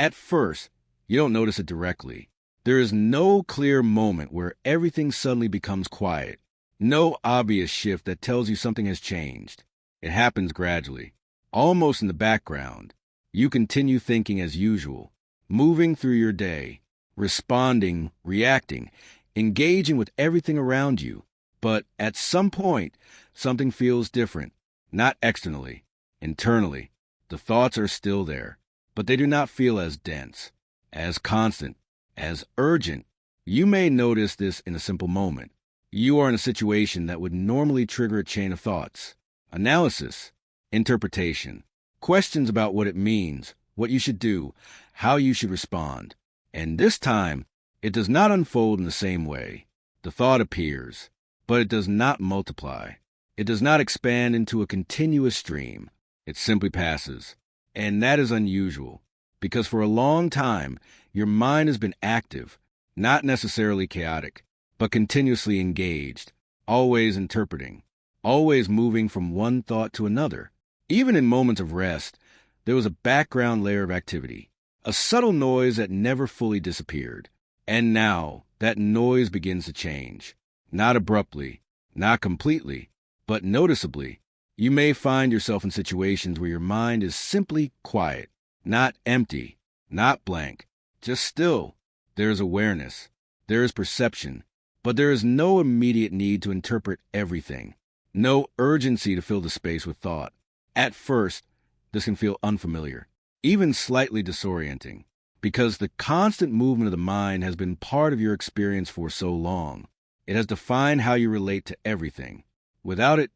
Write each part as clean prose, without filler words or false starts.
At first, you don't notice it directly. There is no clear moment where everything suddenly becomes quiet. No obvious shift that tells you something has changed. It happens gradually, almost in the background. You continue thinking as usual, moving through your day, responding, reacting, engaging with everything around you. But at some point, something feels different, not externally, internally. The thoughts are still there, but they do not feel as dense, as constant, as urgent. You may notice this in a simple moment. You are in a situation that would normally trigger a chain of thoughts, analysis, interpretation, questions about what it means, what you should do, how you should respond. And this time, it does not unfold in the same way. The thought appears, but it does not multiply. It does not expand into a continuous stream. It simply passes. And that is unusual, because for a long time, your mind has been active, not necessarily chaotic, but continuously engaged, always interpreting, always moving from one thought to another. Even in moments of rest, there was a background layer of activity, a subtle noise that never fully disappeared. And now, that noise begins to change. Not abruptly, not completely, but noticeably. You may find yourself in situations where your mind is simply quiet, not empty, not blank, just still. There is awareness, there is perception, but there is no immediate need to interpret everything, no urgency to fill the space with thought. At first, this can feel unfamiliar, even slightly disorienting, because the constant movement of the mind has been part of your experience for so long. It has defined how you relate to everything. Without it,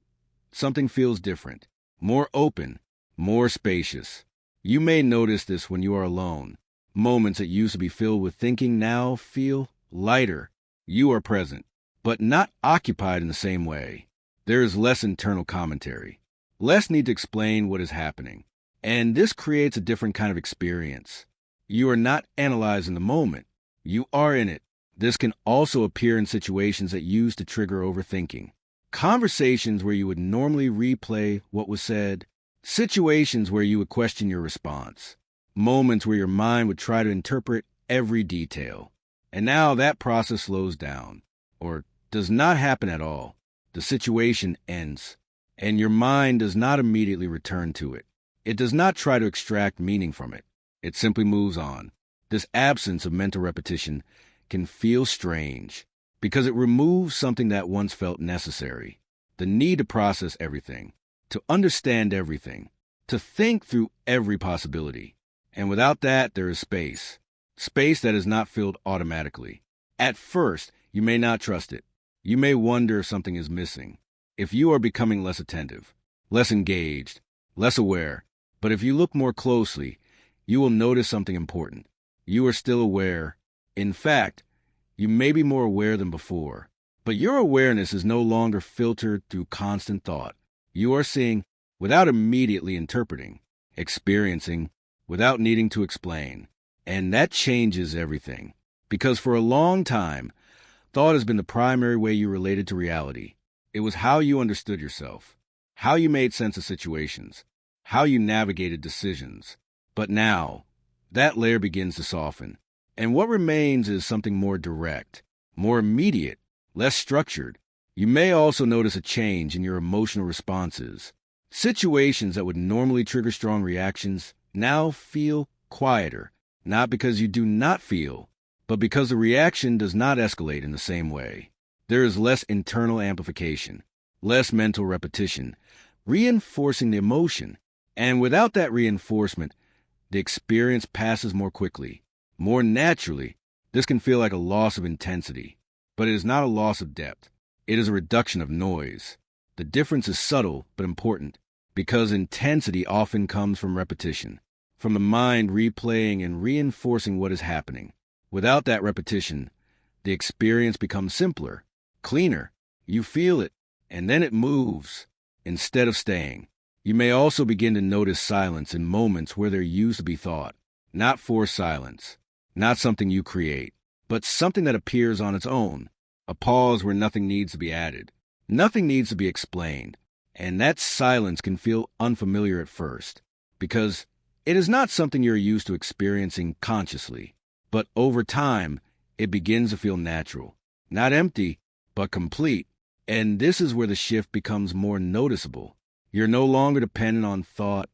something feels different, more open, more spacious. You may notice this when you are alone. Moments that used to be filled with thinking now feel lighter. You are present, but not occupied in the same way. There is less internal commentary, less need to explain what is happening. And this creates a different kind of experience. You are not analyzing the moment. You are in it. This can also appear in situations that used to trigger overthinking. Conversations where you would normally replay what was said. Situations where you would question your response. Moments where your mind would try to interpret every detail. And now that process slows down, or does not happen at all. The situation ends, and your mind does not immediately return to it. It does not try to extract meaning from it. It simply moves on. This absence of mental repetition can feel strange, because it removes something that once felt necessary. The need to process everything, to understand everything, to think through every possibility. And without that, there is space. Space that is not filled automatically. At first, you may not trust it. You may wonder if something is missing, if you are becoming less attentive, less engaged, less aware. But if you look more closely, you will notice something important. You are still aware. In fact, you may be more aware than before. But your awareness is no longer filtered through constant thought. You are seeing without immediately interpreting, experiencing without needing to explain. And that changes everything. Because for a long time, thought has been the primary way you related to reality. It was how you understood yourself, how you made sense of situations, how you navigated decisions. But now, that layer begins to soften. And what remains is something more direct, more immediate, less structured. You may also notice a change in your emotional responses. Situations that would normally trigger strong reactions now feel quieter. Not because you do not feel, but because the reaction does not escalate in the same way. There is less internal amplification, less mental repetition, reinforcing the emotion. And without that reinforcement, the experience passes more quickly, more naturally. This can feel like a loss of intensity, but it is not a loss of depth. It is a reduction of noise. The difference is subtle but important, because intensity often comes from repetition, from the mind replaying and reinforcing what is happening. Without that repetition, the experience becomes simpler, cleaner. You feel it, and then it moves, instead of staying. You may also begin to notice silence in moments where there used to be thought. Not forced silence, not something you create, but something that appears on its own. A pause where nothing needs to be added. Nothing needs to be explained. And that silence can feel unfamiliar at first, because It is not something you're used to experiencing consciously, but over time, it begins to feel natural, not empty, but complete. And this is where the shift becomes more noticeable. You're no longer dependent on thought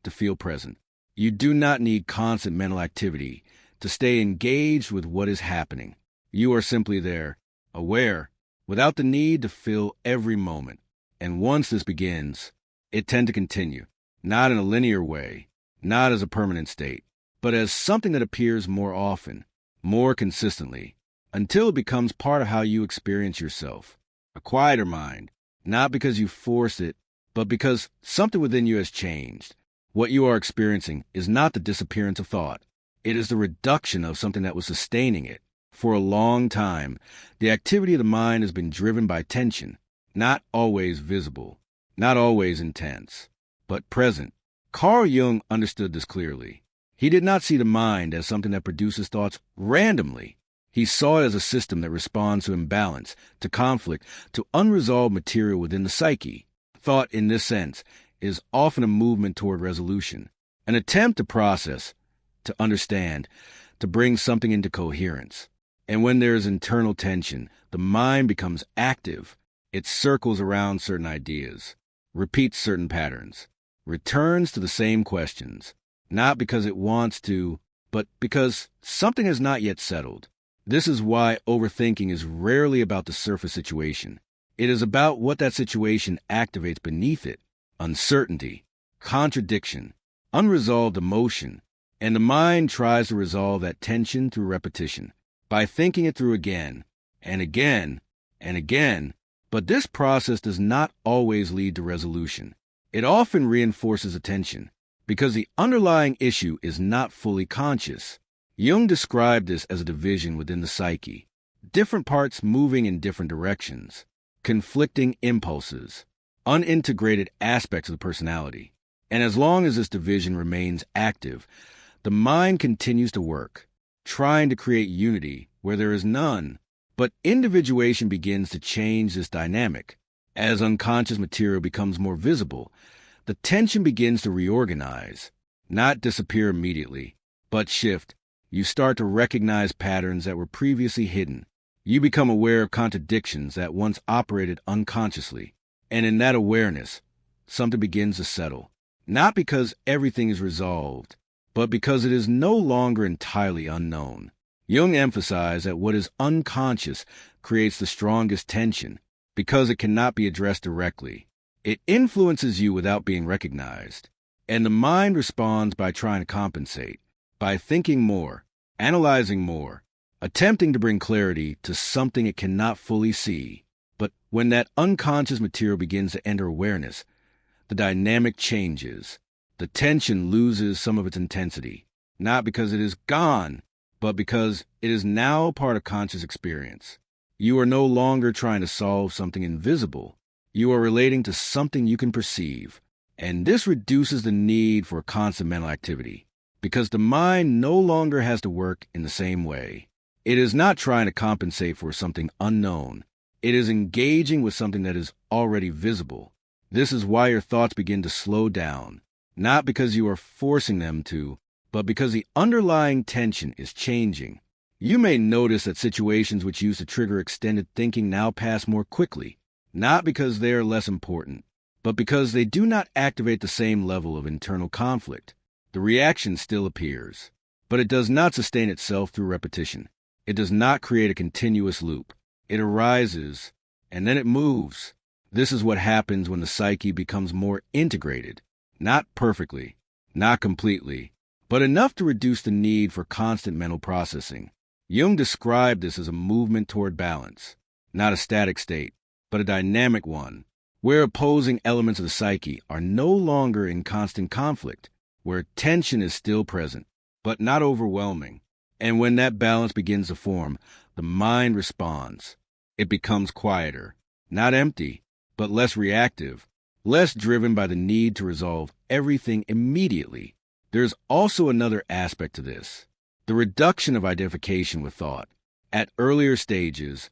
to feel present. You do not need constant mental activity to stay engaged with what is happening. You are simply there, aware, without the need to fill every moment. And once this begins, it tends to continue, not in a linear way, not as a permanent state, but as something that appears more often, more consistently, until it becomes part of how you experience yourself. A quieter mind, not because you force it, but because something within you has changed. What you are experiencing is not the disappearance of thought. It is the reduction of something that was sustaining it. For a long time, the activity of the mind has been driven by tension, not always visible, not always intense, but present. Carl Jung understood this clearly. He did not see the mind as something that produces thoughts randomly. He saw it as a system that responds to imbalance, to conflict, to unresolved material within the psyche. Thought, in this sense, is often a movement toward resolution, an attempt to process, to understand, to bring something into coherence. And when there is internal tension, the mind becomes active. It circles around certain ideas, repeats certain patterns, returns to the same questions, not because it wants to, but because something has not yet settled. This is why overthinking is rarely about the surface situation. It is about what that situation activates beneath it: uncertainty, contradiction, unresolved emotion. And the mind tries to resolve that tension through repetition, by thinking it through again, and again, and again. But this process does not always lead to resolution. It often reinforces attention, because the underlying issue is not fully conscious. Jung described this as a division within the psyche, different parts moving in different directions, conflicting impulses, unintegrated aspects of the personality. And as long as this division remains active, the mind continues to work, trying to create unity where there is none. But individuation begins to change this dynamic. As unconscious material becomes more visible, the tension begins to reorganize, not disappear immediately, but shift. You start to recognize patterns that were previously hidden. You become aware of contradictions that once operated unconsciously. And in that awareness, something begins to settle. Not because everything is resolved, but because it is no longer entirely unknown. Jung emphasized that what is unconscious creates the strongest tension, because it cannot be addressed directly. It influences you without being recognized. And the mind responds by trying to compensate, by thinking more, analyzing more, attempting to bring clarity to something it cannot fully see. But when that unconscious material begins to enter awareness, the dynamic changes. The tension loses some of its intensity, not because it is gone, but because it is now part of conscious experience. You are no longer trying to solve something invisible. You are relating to something you can perceive. And this reduces the need for constant mental activity, because the mind no longer has to work in the same way. It is not trying to compensate for something unknown. It is engaging with something that is already visible. This is why your thoughts begin to slow down, not because you are forcing them to, but because the underlying tension is changing. You may notice that situations which used to trigger extended thinking now pass more quickly, not because they are less important, but because they do not activate the same level of internal conflict. The reaction still appears, but it does not sustain itself through repetition. It does not create a continuous loop. It arises, and then it moves. This is what happens when the psyche becomes more integrated, not perfectly, not completely, but enough to reduce the need for constant mental processing. Jung described this as a movement toward balance, not a static state, but a dynamic one, where opposing elements of the psyche are no longer in constant conflict, where tension is still present, but not overwhelming. And when that balance begins to form, the mind responds. It becomes quieter, not empty, but less reactive, less driven by the need to resolve everything immediately. There's also another aspect to this: the reduction of identification with thought. At earlier stages,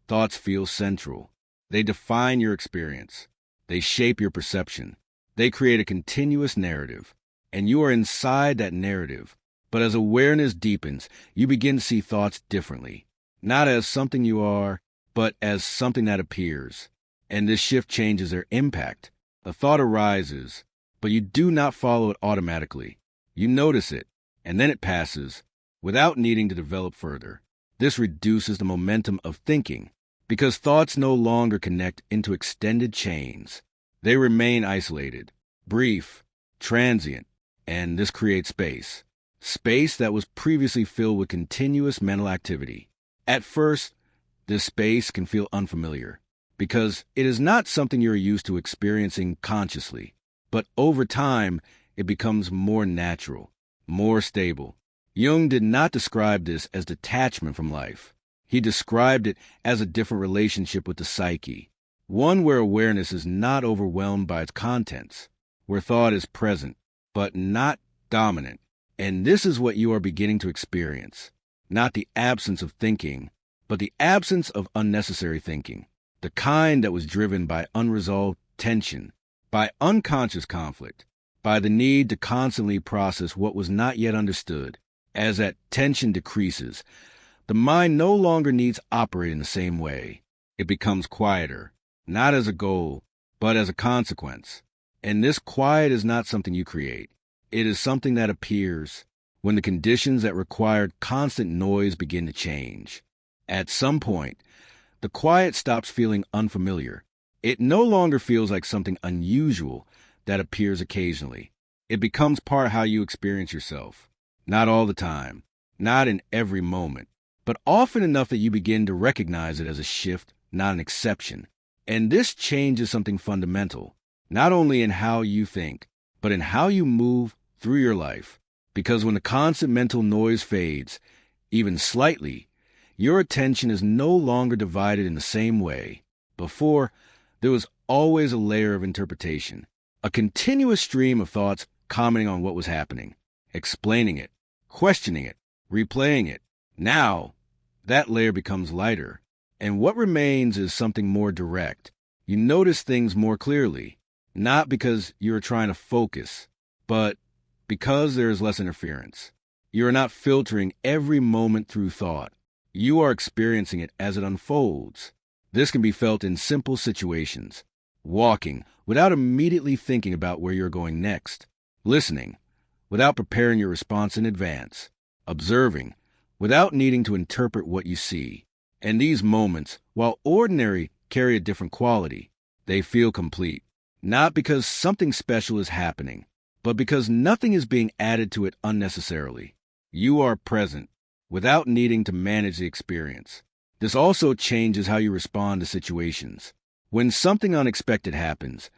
thoughts feel central. They define your experience. They shape your perception. They create a continuous narrative. and you are inside that narrative. But as awareness deepens, you begin to see thoughts differently, not as something you are, but as something that appears. And this shift changes their impact. The thought arises, but you do not follow it automatically. You notice it, and then it passes, without needing to develop further. This reduces the momentum of thinking, because thoughts no longer connect into extended chains. They remain isolated, brief, transient, and this creates space. Space that was previously filled with continuous mental activity. At first, this space can feel unfamiliar, because it is not something you're used to experiencing consciously. But over time, it becomes more natural, more stable. Jung did not describe this as detachment from life. He described it as a different relationship with the psyche, one where awareness is not overwhelmed by its contents, where thought is present, but not dominant. And this is what you are beginning to experience, not the absence of thinking, but the absence of unnecessary thinking, the kind that was driven by unresolved tension, by unconscious conflict, by the need to constantly process what was not yet understood. As that tension decreases, the mind no longer needs to operate in the same way. It becomes quieter, not as a goal, but as a consequence. And this quiet is not something you create. It is something that appears when the conditions that required constant noise begin to change. At some point, the quiet stops feeling unfamiliar. It no longer feels like something unusual that appears occasionally. It becomes part of how you experience yourself. Not all the time, not in every moment, but often enough that you begin to recognize it as a shift, not an exception. And this changes something fundamental, not only in how you think, but in how you move through your life. Because when the constant mental noise fades, even slightly, your attention is no longer divided in the same way. Before, there was always a layer of interpretation, a continuous stream of thoughts commenting on what was happening, explaining it, questioning it, replaying it. Now, that layer becomes lighter, and what remains is something more direct. You notice things more clearly, not because you are trying to focus, but because there is less interference. You are not filtering every moment through thought. You are experiencing it as it unfolds. This can be felt in simple situations. Walking without immediately thinking about where you're going next. Listening without preparing your response in advance. Observing without needing to interpret what you see. And these moments, while ordinary, carry a different quality. They feel complete. Not because something special is happening, but because nothing is being added to it unnecessarily. You are present without needing to manage the experience. This also changes how you respond to situations. When something unexpected happens,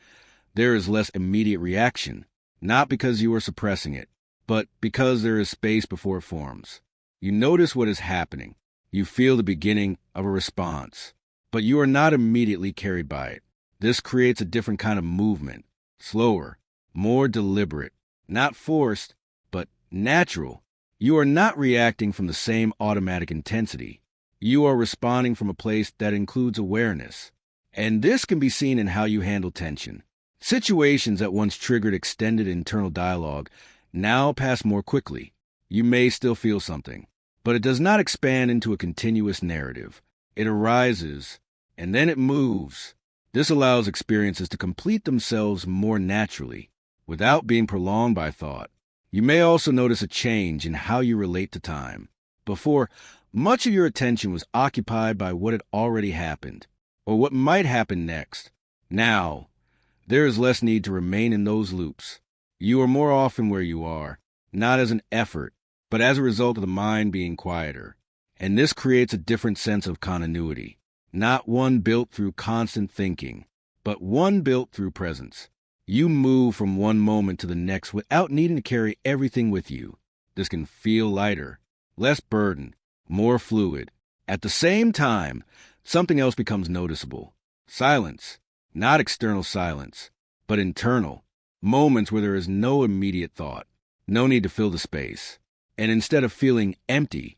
there is less immediate reaction, not because you are suppressing it, but because there is space before it forms. You notice what is happening. You feel the beginning of a response, but you are not immediately carried by it. This creates a different kind of movement, slower, more deliberate, not forced, but natural. You are not reacting from the same automatic intensity. You are responding from a place that includes awareness. And this can be seen in how you handle tension. Situations that once triggered extended internal dialogue now pass more quickly. You may still feel something, but it does not expand into a continuous narrative. It arises, and then it moves. This allows experiences to complete themselves more naturally, without being prolonged by thought. You may also notice a change in how you relate to time. Before, much of your attention was occupied by what had already happened, or what might happen next. Now, there is less need to remain in those loops. You are more often where you are, not as an effort, but as a result of the mind being quieter. And this creates a different sense of continuity, not one built through constant thinking, but one built through presence. You move from one moment to the next without needing to carry everything with you. This can feel lighter, less burdened, more fluid. At the same time, something else becomes noticeable. Silence. Not external silence, but internal. Moments where there is no immediate thought, no need to fill the space. And instead of feeling empty,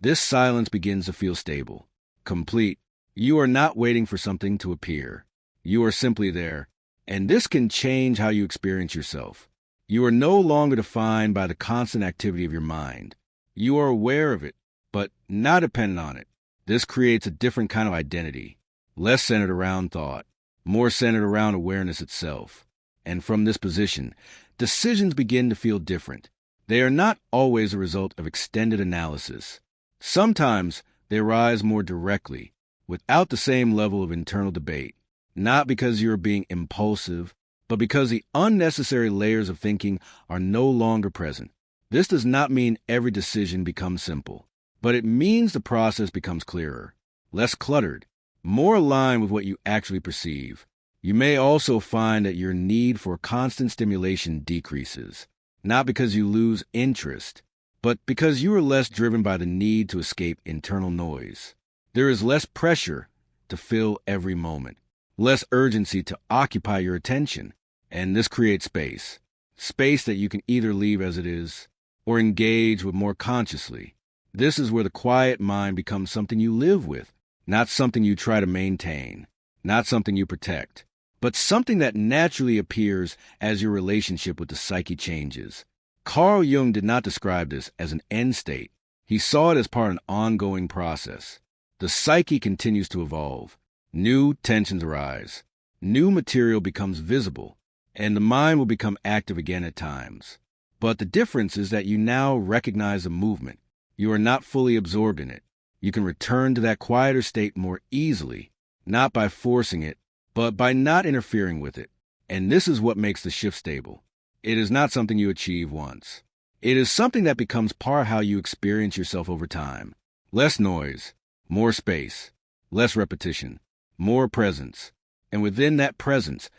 this silence begins to feel stable, complete. You are not waiting for something to appear. You are simply there. And this can change how you experience yourself. You are no longer defined by the constant activity of your mind. You are aware of it, but not dependent on it. This creates a different kind of identity, less centered around thought, more centered around awareness itself. And from this position, decisions begin to feel different. They are not always a result of extended analysis. Sometimes they arise more directly, without the same level of internal debate, not because you are being impulsive, but because the unnecessary layers of thinking are no longer present. This does not mean every decision becomes simple, but it means the process becomes clearer, less cluttered, more aligned with what you actually perceive. You may also find that your need for constant stimulation decreases, not because you lose interest, but because you are less driven by the need to escape internal noise. There is less pressure to fill every moment, less urgency to occupy your attention, and this creates space. Space that you can either leave as it is or engage with more consciously. This is where the quiet mind becomes something you live with, not something you try to maintain, not something you protect, but something that naturally appears as your relationship with the psyche changes. Carl Jung did not describe this as an end state. He saw it as part of an ongoing process. The psyche continues to evolve. New tensions arise. New material becomes visible, and the mind will become active again at times. But the difference is that you now recognize the movement. You are not fully absorbed in it. You can return to that quieter state more easily, not by forcing it, but by not interfering with it. And this is what makes the shift stable. It is not something you achieve once. It is something that becomes part of how you experience yourself over time. Less noise, more space, less repetition, more presence. And within that presence,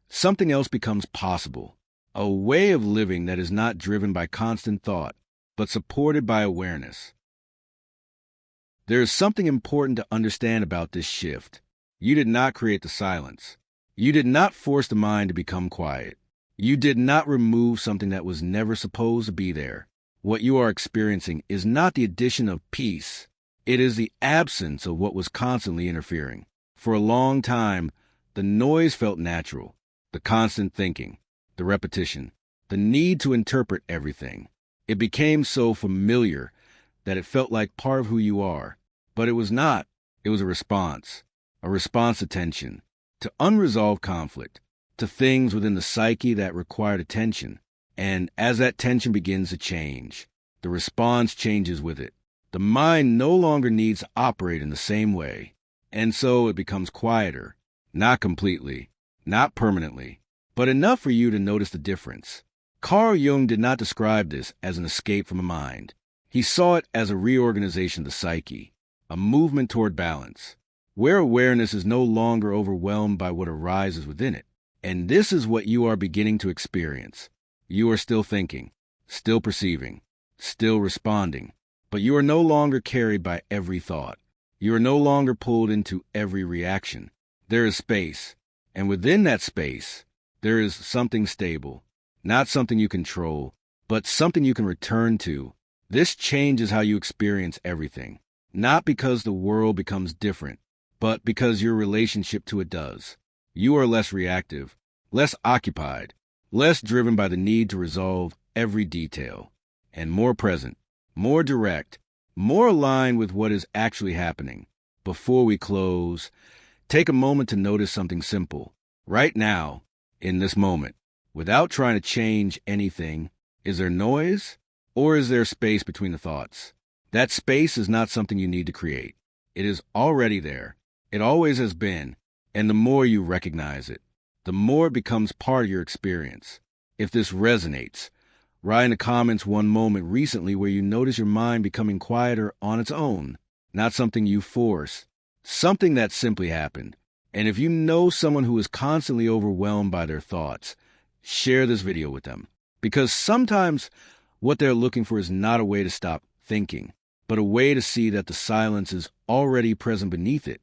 something else becomes possible. A way of living that is not driven by constant thought, but supported by awareness. There is something important to understand about this shift. You did not create the silence. You did not force the mind to become quiet. You did not remove something that was never supposed to be there. What you are experiencing is not the addition of peace. It is the absence of what was constantly interfering. For a long time, the noise felt natural. The constant thinking, the repetition, the need to interpret everything. It became so familiar that it felt like part of who you are. But it was not. It was a response to tension, to unresolved conflict, to things within the psyche that required attention. And as that tension begins to change, the response changes with it. The mind no longer needs to operate in the same way, and so it becomes quieter, not completely, not permanently, but enough for you to notice the difference. Carl Jung did not describe this as an escape from the mind. He saw it as a reorganization of the psyche, a movement toward balance, where awareness is no longer overwhelmed by what arises within it. And this is what you are beginning to experience. You are still thinking, still perceiving, still responding, but you are no longer carried by every thought. You are no longer pulled into every reaction. There is space, and within that space, there is something stable, not something you control, but something you can return to. This changes how you experience everything, not because the world becomes different, but because your relationship to it does. You are less reactive, less occupied, less driven by the need to resolve every detail, and more present, more direct, more aligned with what is actually happening. Before we close, take a moment to notice something simple. Right now, in this moment, without trying to change anything, is there noise, or is there space between the thoughts? That space is not something you need to create. It is already there. It always has been. And the more you recognize it, the more it becomes part of your experience. If this resonates, write in the comments one moment recently where you notice your mind becoming quieter on its own, not something you force, something that simply happened. And if you know someone who is constantly overwhelmed by their thoughts, share this video with them. Because sometimes what they're looking for is not a way to stop thinking, but a way to see that the silence is already present beneath it.